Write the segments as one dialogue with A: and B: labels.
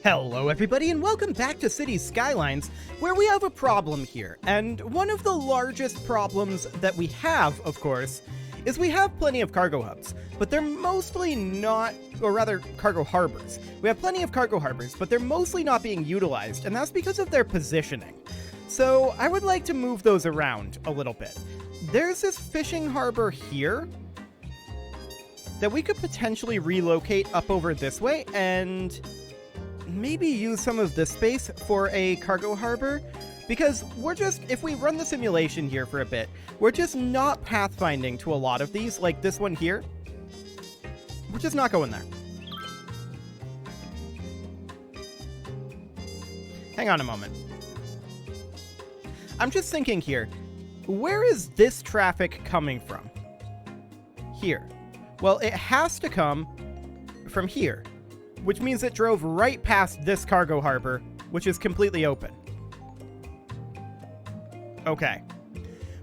A: Hello everybody and welcome back to Cities Skylines, where we have a problem here. And one of the largest problems that we have, of course, is we have plenty of cargo hubs, but they're mostly not, or rather cargo harbors. We have plenty of cargo harbors, but they're mostly not being utilized, and that's because of their positioning. So I would like to move those around a little bit. There's this fishing harbor here that we could potentially relocate up over this way and maybe use some of this space for a cargo harbor, because if we run the simulation here for a bit, we're just not pathfinding to a lot of these, like this one here. We're just not going there. Hang on a moment. I'm just thinking here, where is this traffic coming from? Here. Well, it has to come from here, which means it drove right past this cargo harbor, which is completely open. Okay.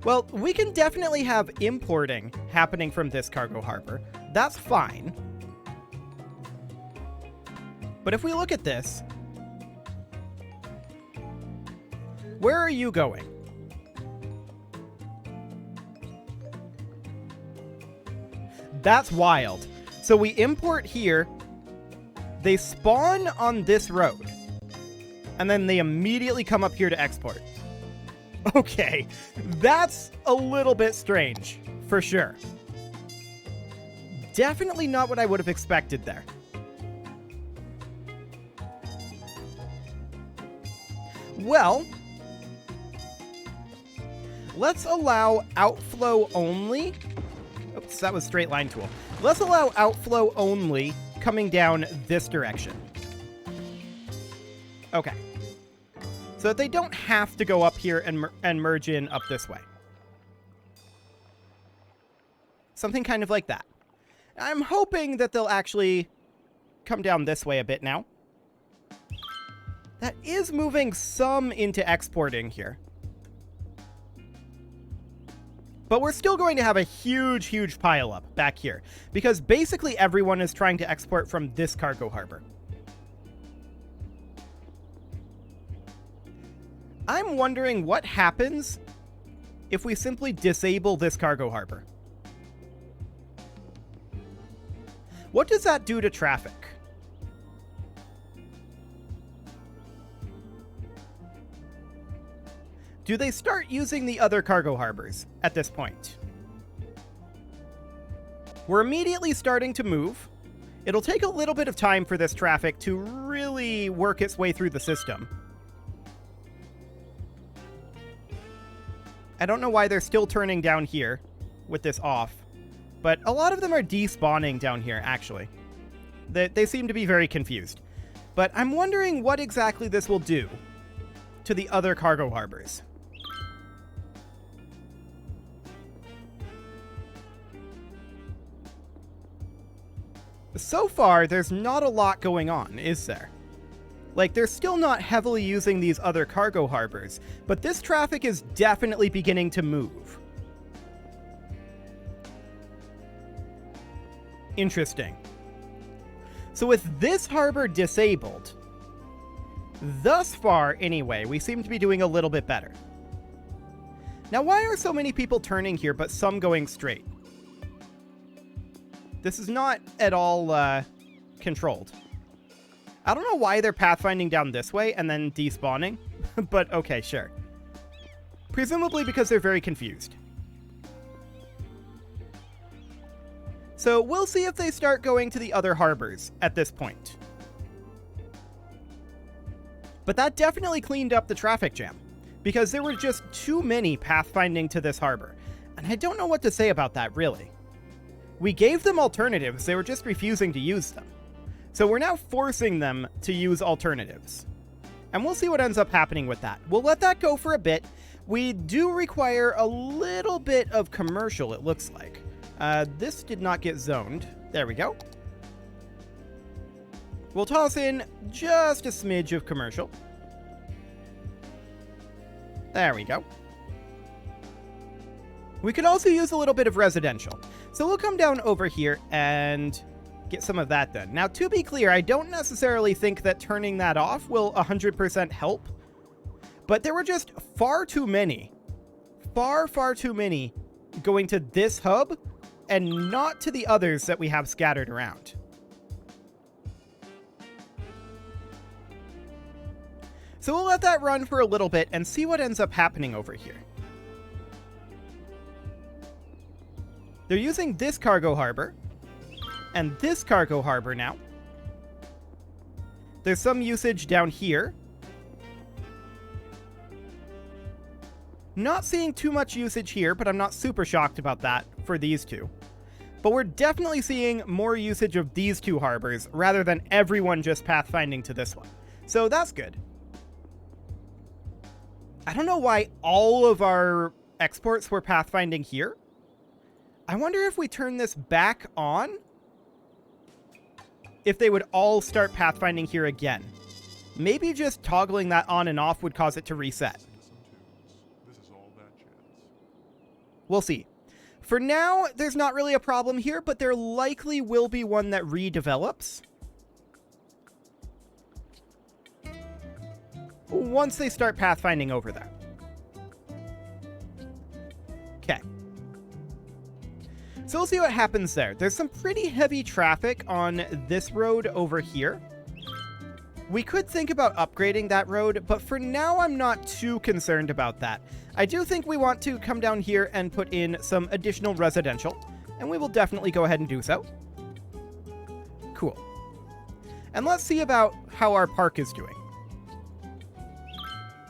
A: Well, we can definitely have importing happening from this cargo harbor. That's fine. But if we look at this, where are you going? That's wild. So we import here, they spawn on this road, and then they immediately come up here to export. Okay, that's a little bit strange, for sure. Definitely not what I would have expected there. Well, let's allow outflow only. Oops, that was straight line tool. Let's allow outflow only coming down this direction. Okay. So that they don't have to go up here and merge in up this way. Something kind of like that. I'm hoping that they'll actually come down this way a bit now. That is moving some into exporting here. But we're still going to have a huge, huge pileup back here, because basically everyone is trying to export from this cargo harbor. I'm wondering what happens if we simply disable this cargo harbor. What does that do to traffic? Do they start using the other cargo harbors at this point? We're immediately starting to move. It'll take a little bit of time for this traffic to really work its way through the system. I don't know why they're still turning down here with this off, but a lot of them are despawning down here, actually. They seem to be very confused. But I'm wondering what exactly this will do to the other cargo harbors. So far, there's not a lot going on, is there? Like, they're still not heavily using these other cargo harbors, but this traffic is definitely beginning to move. Interesting. So with this harbor disabled, thus far anyway, we seem to be doing a little bit better. Now, why are so many people turning here, but some going straight? This is not at all controlled. I don't know why they're pathfinding down this way and then despawning, but okay, sure. Presumably because they're very confused. So we'll see if they start going to the other harbors at this point. But that definitely cleaned up the traffic jam, because there were just too many pathfinding to this harbor. And I don't know what to say about that, really. We gave them alternatives, they were just refusing to use them. So we're now forcing them to use alternatives. And we'll see what ends up happening with that. We'll let that go for a bit. We do require a little bit of commercial, it looks like. This did not get zoned. There we go. We'll toss in just a smidge of commercial. There we go. We could also use a little bit of residential. So we'll come down over here and get some of that done. Now, to be clear, I don't necessarily think that turning that off will 100% help, but there were just far too many, far too many going to this hub and not to the others that we have scattered around. So we'll let that run for a little bit and see what ends up happening over here. They're using this cargo harbor and this cargo harbor now. There's some usage down here. Not seeing too much usage here, but I'm not super shocked about that for these two. But we're definitely seeing more usage of these two harbors rather than everyone just pathfinding to this one. So that's good. I don't know why all of our exports were pathfinding here. I wonder if we turn this back on, if they would all start pathfinding here again. Maybe just toggling that on and off would cause it to reset. We'll see. For now, there's not really a problem here, but there likely will be one that redevelops once they start pathfinding over there. Okay. So we'll see what happens there. There's some pretty heavy traffic on this road over here. We could think about upgrading that road, but for now I'm not too concerned about that. I do think we want to come down here and put in some additional residential, and we will definitely go ahead and do so. Cool. And let's see about how our park is doing.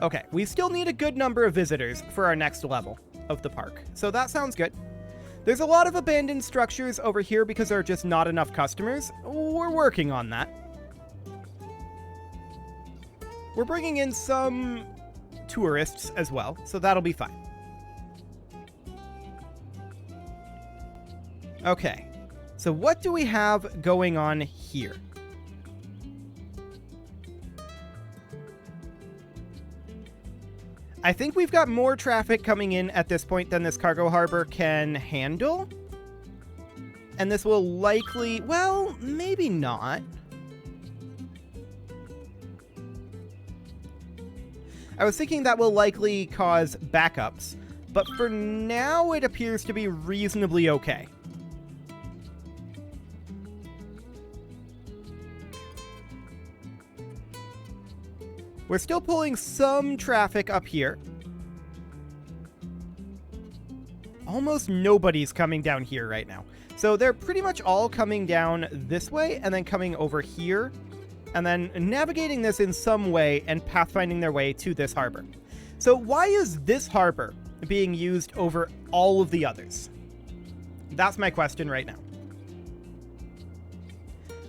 A: Okay, we still need a good number of visitors for our next level of the park, so that sounds good. There's a lot of abandoned structures over here because there are just not enough customers. We're working on that. We're bringing in some tourists as well, so that'll be fine. Okay, so what do we have going on here? I think we've got more traffic coming in at this point than this cargo harbor can handle. And this will likely, well, maybe not. I was thinking that will likely cause backups, but for now it appears to be reasonably okay. We're still pulling some traffic up here. Almost nobody's coming down here right now. So they're pretty much all coming down this way and then coming over here and then navigating this in some way and pathfinding their way to this harbor. So why is this harbor being used over all of the others? That's my question right now.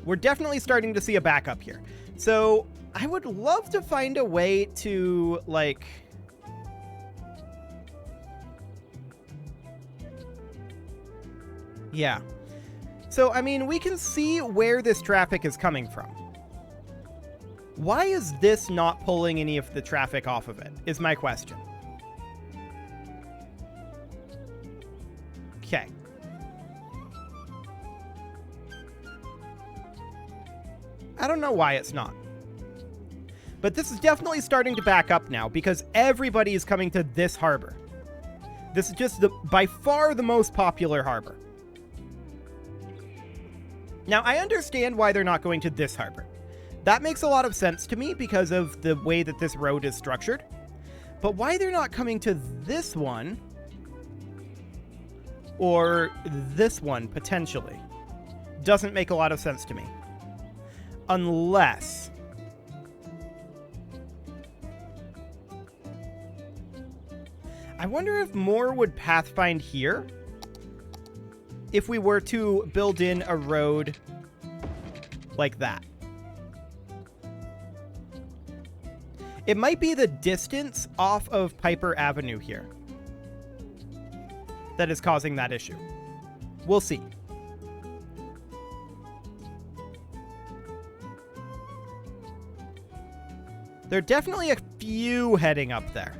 A: We're definitely starting to see a backup here. So I would love to find a way to, like, yeah. So, I mean, we can see where this traffic is coming from. Why is this not pulling any of the traffic off of it, is my question. Okay. I don't know why it's not. But this is definitely starting to back up now because everybody is coming to this harbor. This is just by far the most popular harbor. Now, I understand why they're not going to this harbor. That makes a lot of sense to me because of the way that this road is structured. But why they're not coming to this one or this one potentially doesn't make a lot of sense to me. Unless I wonder if more would pathfind here if we were to build in a road like that. It might be the distance off of Piper Avenue here that is causing that issue. We'll see. There are definitely a few heading up there.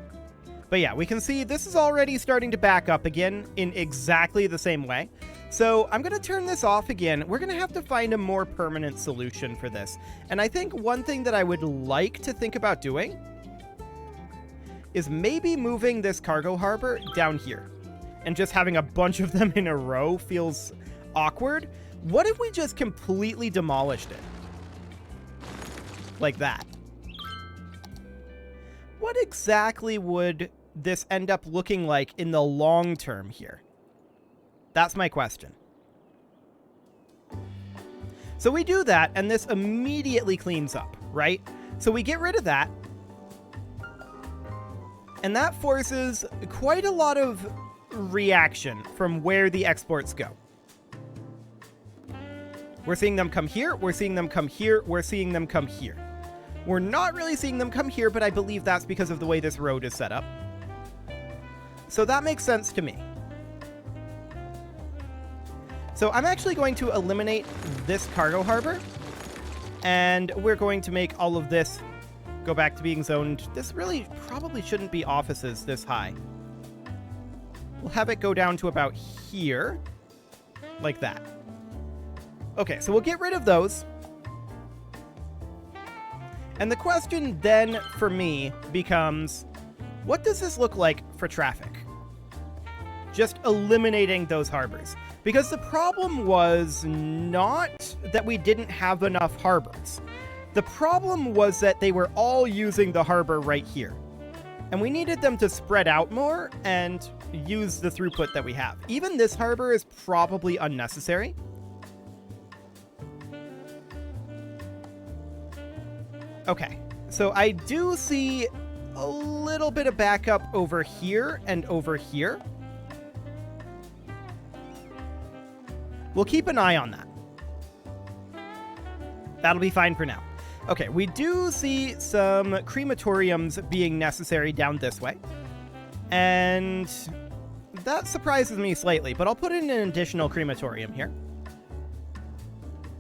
A: But yeah, we can see this is already starting to back up again in exactly the same way. So I'm going to turn this off again. We're going to have to find a more permanent solution for this. And I think one thing that I would like to think about doing is maybe moving this cargo harbor down here. And just having a bunch of them in a row feels awkward. What if we just completely demolished it? Like that. What exactly would this end up looking like in the long term here? That's my question. So we do that, and this immediately cleans up, right? So we get rid of that. And that forces quite a lot of reaction from where the exports go. We're seeing them come here, we're seeing them come here, we're seeing them come here. We're not really seeing them come here, but I believe that's because of the way this road is set up. So that makes sense to me. So I'm actually going to eliminate this cargo harbor, and we're going to make all of this go back to being zoned. This really probably shouldn't be offices this high. We'll have it go down to about here, like that. Okay, so we'll get rid of those. And the question then for me becomes, what does this look like for traffic? Just eliminating those harbors. Because the problem was not that we didn't have enough harbors. The problem was that they were all using the harbor right here. And we needed them to spread out more and use the throughput that we have. Even this harbor is probably unnecessary. Okay, so I do see a little bit of backup over here and over here. We'll keep an eye on that. That'll be fine for now. Okay, we do see some crematoriums being necessary down this way. And that surprises me slightly, but I'll put in an additional crematorium here.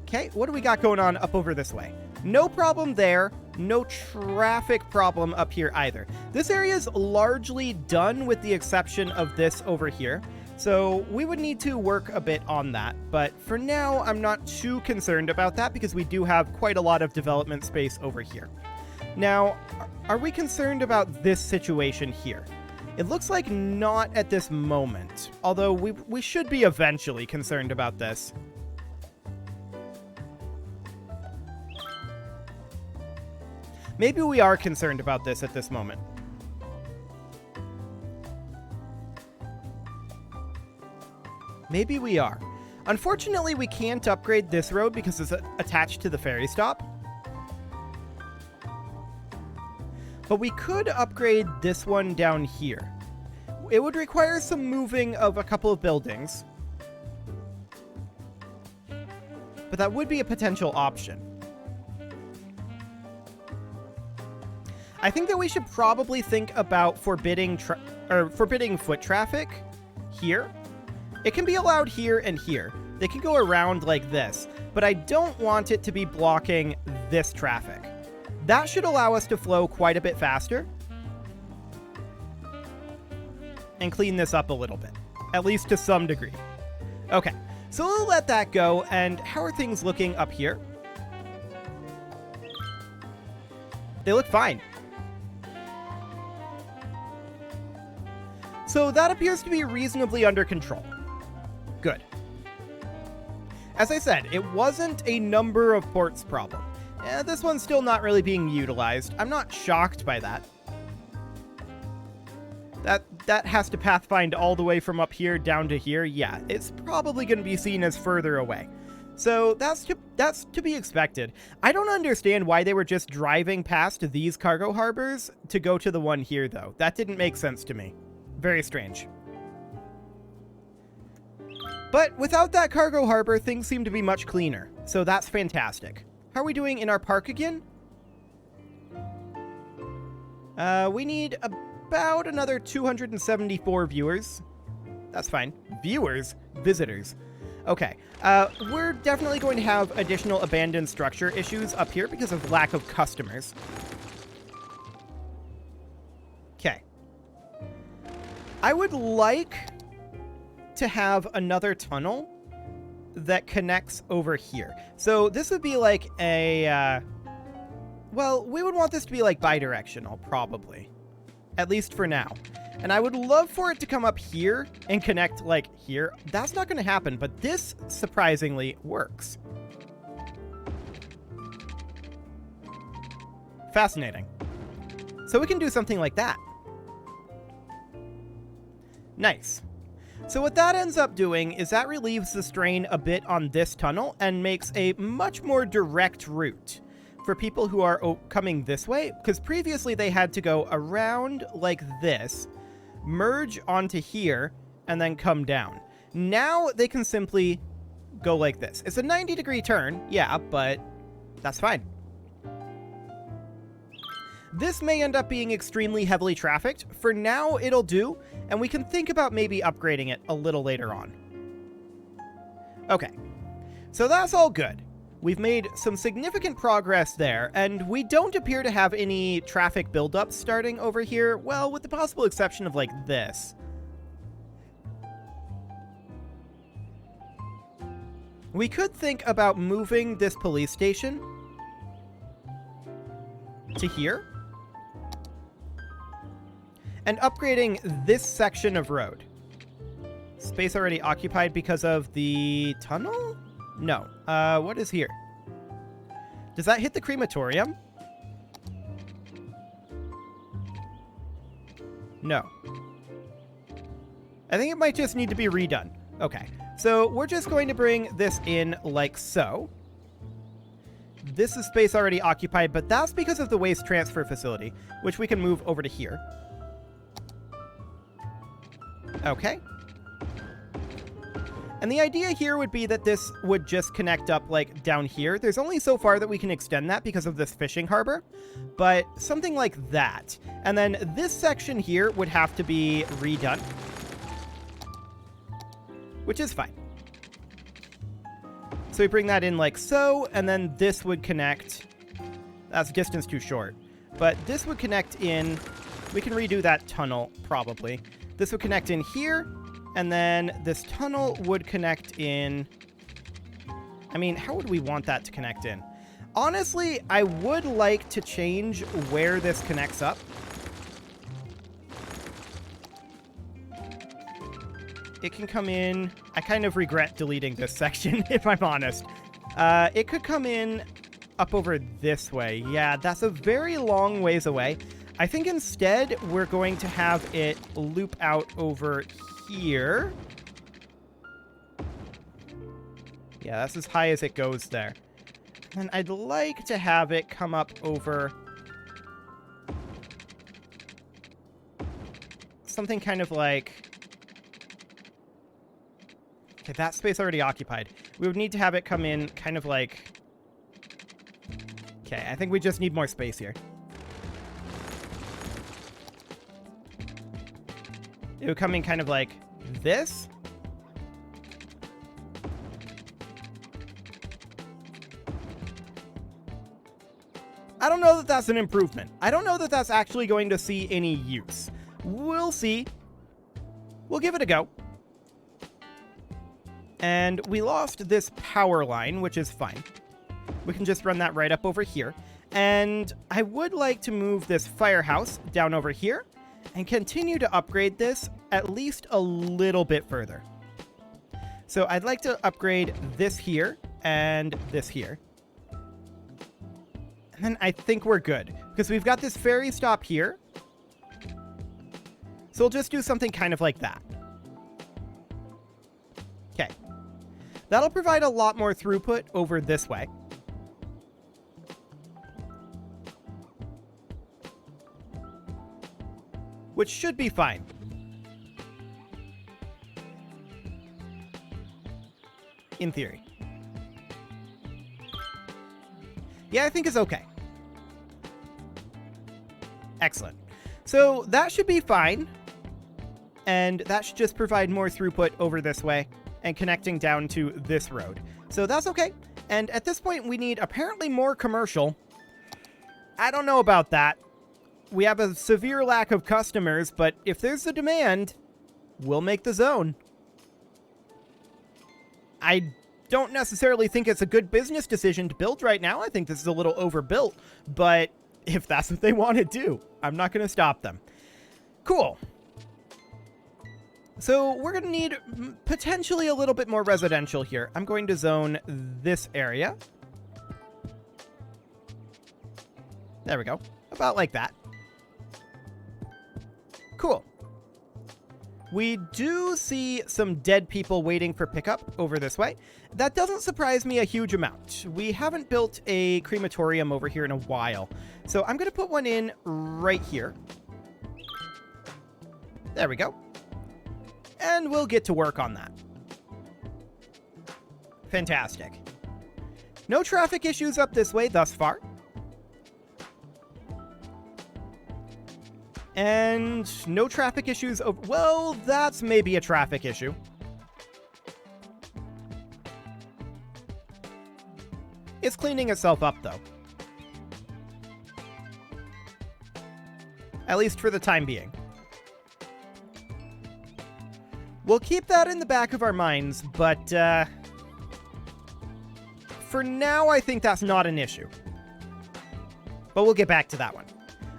A: Okay, what do we got going on up over this way? No problem there. No traffic problem up here either. This area is largely done with the exception of this over here. So we would need to work a bit on that. But for now, I'm not too concerned about that because we do have quite a lot of development space over here. Now, are we concerned about this situation here? It looks like not at this moment, although we should be eventually concerned about this. Maybe we are concerned about this at this moment. Maybe we are. Unfortunately, we can't upgrade this road because it's attached to the ferry stop. But we could upgrade this one down here. It would require some moving of a couple of buildings. But that would be a potential option. I think that we should probably think about forbidding foot traffic here. It can be allowed here and here. They can go around like this, but I don't want it to be blocking this traffic. That should allow us to flow quite a bit faster and clean this up a little bit, at least to some degree. Okay, so we'll let that go. And how are things looking up here? They look fine. So that appears to be reasonably under control. Good. As I said, it wasn't a number of ports problem. This one's still not really being utilized. I'm not shocked by that. That has to pathfind all the way from up here down to here. Yeah, it's probably going to be seen as further away. So that's to be expected. I don't understand why they were just driving past these cargo harbors to go to the one here, though. That didn't make sense to me. Very strange. But without that cargo harbor, things seem to be much cleaner. So that's fantastic. How are we doing in our park again? We need about another 274 viewers. That's fine. Viewers? Visitors. Okay. We're definitely going to have additional abandoned structure issues up here because of lack of customers. Okay. I would like to have another tunnel that connects over here. So this would be like a, well, we would want this to be like bidirectional, probably. At least for now. And I would love for it to come up here and connect like here. That's not going to happen, but this surprisingly works. Fascinating. So we can do something like that. Nice. So what that ends up doing is that relieves the strain a bit on this tunnel and makes a much more direct route for people who are coming this way, because previously they had to go around like this, merge onto here, and then come down. Now they can simply go like this. It's a 90-degree turn, yeah, but that's fine. This may end up being extremely heavily trafficked. For now, it'll do, and we can think about maybe upgrading it a little later on. Okay, so that's all good. We've made some significant progress there, and we don't appear to have any traffic buildup starting over here, well, with the possible exception of, like, this. We could think about moving this police station to here and upgrading this section of road. Space already occupied because of the tunnel? No. What is here? Does that hit the crematorium? No. I think it might just need to be redone. Okay. So we're just going to bring this in like so. This is space already occupied, but that's because of the waste transfer facility, which we can move over to here. Okay. And the idea here would be that this would just connect up, like, down here. There's only so far that we can extend that because of this fishing harbor, but something like that. And then this section here would have to be redone, which is fine. So we bring that in like so, and then this would connect. That's distance too short. But this would connect in. We can redo that tunnel, probably. This would connect in here. And then this tunnel would connect in. I mean, how would we want that to connect in? Honestly, I would like to change where this connects up. It can come in. I kind of regret deleting this section, if I'm honest. It could come in up over this way. Yeah, that's a very long ways away. I think instead we're going to have it loop out over here. Yeah, that's as high as it goes there. And I'd like to have it come up over something kind of like... Okay, that space already occupied. We would need to have it come in kind of like... Okay, I think we just need more space here. It would come in kind of like this. I don't know that that's an improvement. I don't know that that's actually going to see any use. We'll see. We'll give it a go. And we lost this power line, which is fine. We can just run that right up over here. And I would like to move this firehouse down over here and continue to upgrade this at least a little bit further. So I'd like to upgrade this here and this here. And then I think we're good, because we've got this ferry stop here. So we'll just do something kind of like that. Okay. That'll provide a lot more throughput over this way. Which should be fine. In theory. Yeah, I think it's okay. Excellent. So that should be fine. And that should just provide more throughput over this way and connecting down to this road. So that's okay. And at this point, we need apparently more commercial. I don't know about that. We have a severe lack of customers, but if there's the demand, we'll make the zone. I don't necessarily think it's a good business decision to build right now. I think this is a little overbuilt, but if that's what they want to do, I'm not going to stop them. Cool. So we're going to need potentially a little bit more residential here. I'm going to zone this area. There we go. About like that. Cool. We do see some dead people waiting for pickup over this way. That doesn't surprise me a huge amount. We haven't built a crematorium over here in a while. So I'm going to put one in right here. There we go. And we'll get to work on that. Fantastic. No traffic issues up this way thus far. And no traffic issues over... Well, that's maybe a traffic issue. It's cleaning itself up, though. At least for the time being. We'll keep that in the back of our minds, but for now, I think that's not an issue. But we'll get back to that one.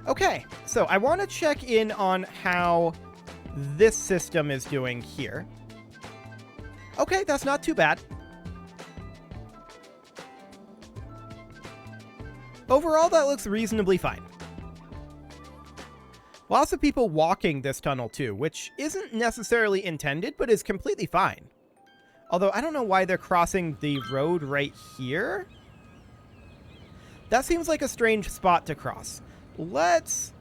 A: Okay, so I want to check in on how this system is doing here. Okay, that's not too bad. Overall, that looks reasonably fine. Lots of people walking this tunnel too, which isn't necessarily intended, but is completely fine. Although, I don't know why they're crossing the road right here. That seems like a strange spot to cross. Let's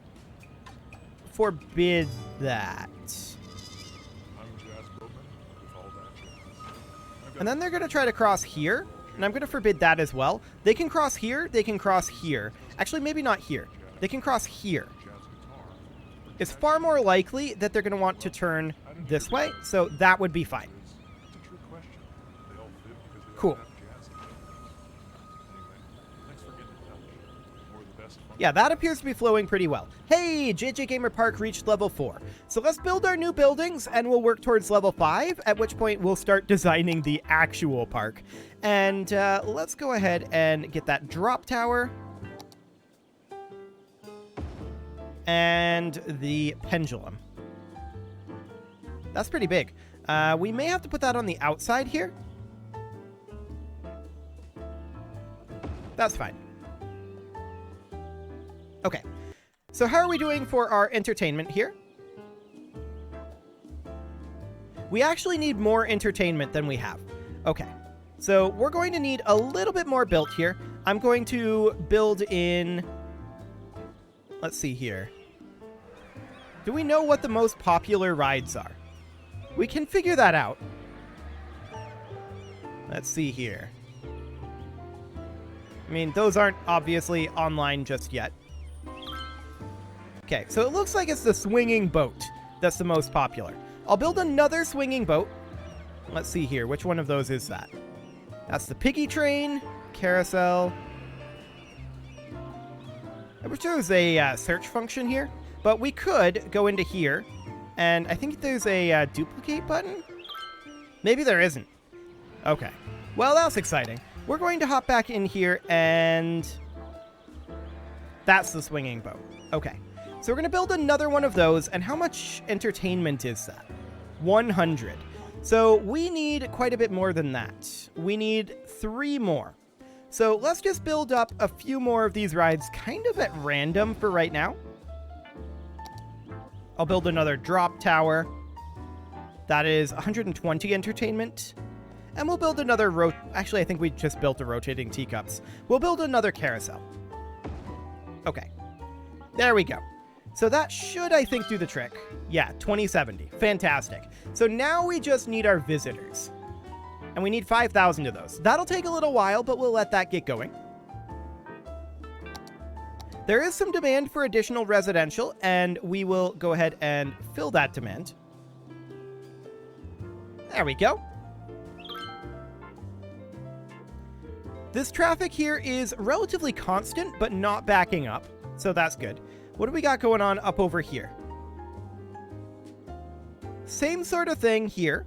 A: forbid that. And then they're going to try to cross here, and I'm going to forbid that as well. They can cross here, they can cross here. Actually, maybe not here. They can cross here. It's far more likely that they're going to want to turn this way, so that would be fine. Cool. Yeah, that appears to be flowing pretty well. Hey, JJ Gamer Park reached level 4. So let's build our new buildings and we'll work towards level 5, at which point we'll start designing the actual park. And let's go ahead and get that drop tower. And the pendulum. That's pretty big. We may have to put that on the outside here. That's fine. Okay, so how are we doing for our entertainment here? We actually need more entertainment than we have. Okay, so we're going to need a little bit more built here. I'm going to build in... Let's see here. Do we know what the most popular rides are? We can figure that out. Let's see here. I mean, those aren't obviously online just yet. Okay, so it looks like it's the swinging boat that's the most popular. I'll build another swinging boat. Let's see here. Which one of those is that? That's the piggy train, carousel. I wish there was a search function here, but we could go into here, and I think there's a duplicate button? Maybe there isn't. Okay. Well, that's exciting. We're going to hop back in here, and that's the swinging boat. Okay. So we're going to build another one of those, and how much entertainment is that? 100. So we need quite a bit more than that. We need 3 more. So let's just build up a few more of these rides kind of at random for right now. I'll build another drop tower. That is 120 entertainment. And we'll build another actually, I think we just built a rotating teacups. We'll build another carousel. Okay. There we go. So that should, I think, do the trick. Yeah, 2070. Fantastic. So now we just need our visitors. And we need 5,000 of those. That'll take a little while, but we'll let that get going. There is some demand for additional residential, and we will go ahead and fill that demand. There we go. This traffic here is relatively constant, but not backing up, so that's good. What do we got going on up over here? Same sort of thing here.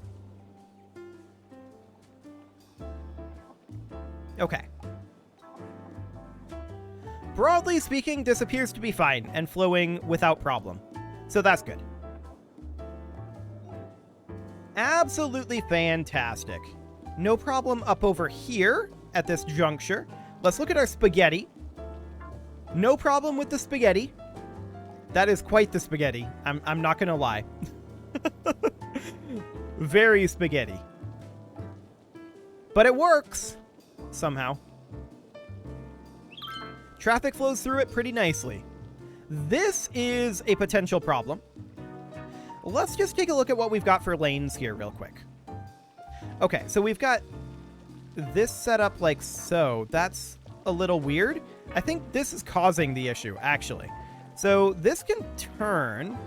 A: Okay. Broadly speaking, this appears to be fine and flowing without problem. So that's good. Absolutely fantastic. No problem up over here at this juncture. Let's look at our spaghetti. No problem with the spaghetti. That is quite the spaghetti. I'm not gonna lie. Very spaghetti. But it works somehow. Traffic flows through it pretty nicely. This is a potential problem. Let's just take a look at what we've got for lanes here real quick. Okay, so we've got this set up like so. That's a little weird. I think this is causing the issue, actually. So this can turn.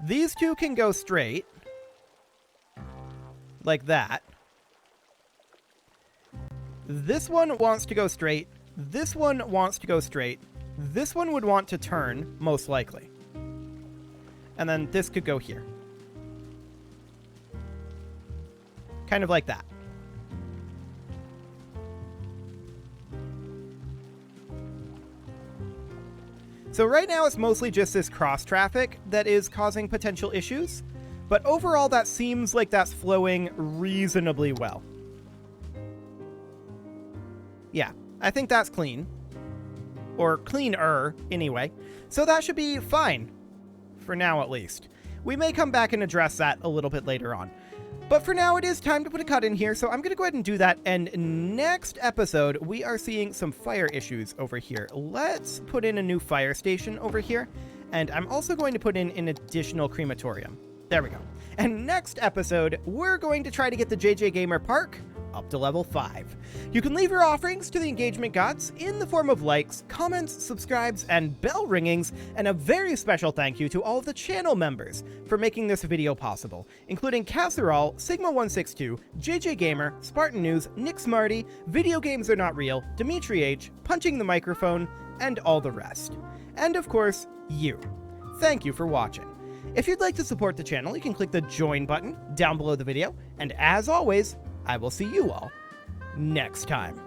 A: These two can go straight. Like that. This one wants to go straight. This one wants to go straight. This one would want to turn, most likely. And then this could go here. Kind of like that. So right now it's mostly just this cross traffic that is causing potential issues. But overall that seems like that's flowing reasonably well. Yeah, I think that's clean. Or cleaner, anyway. So that should be fine. For now, at least. We may come back and address that a little bit later on. But for now, it is time to put a cut in here, so I'm going to go ahead and do that. And next episode, we are seeing some fire issues over here. Let's put in a new fire station over here. And I'm also going to put in an additional crematorium. There we go. And next episode, we're going to try to get the JJ Gamer Park up to level 5. You can leave your offerings to the engagement gods in the form of likes, comments, subscribes, and bell ringings, and a very special thank you to all of the channel members for making this video possible, including Casserole, Sigma162, JJ Gamer, Spartan News, Nick Smarty, Video Games Are Not Real, Dimitri H, Punching the Microphone, and all the rest. And of course, you. Thank you for watching. If you'd like to support the channel, you can click the join button down below the video, and as always, I will see you all next time.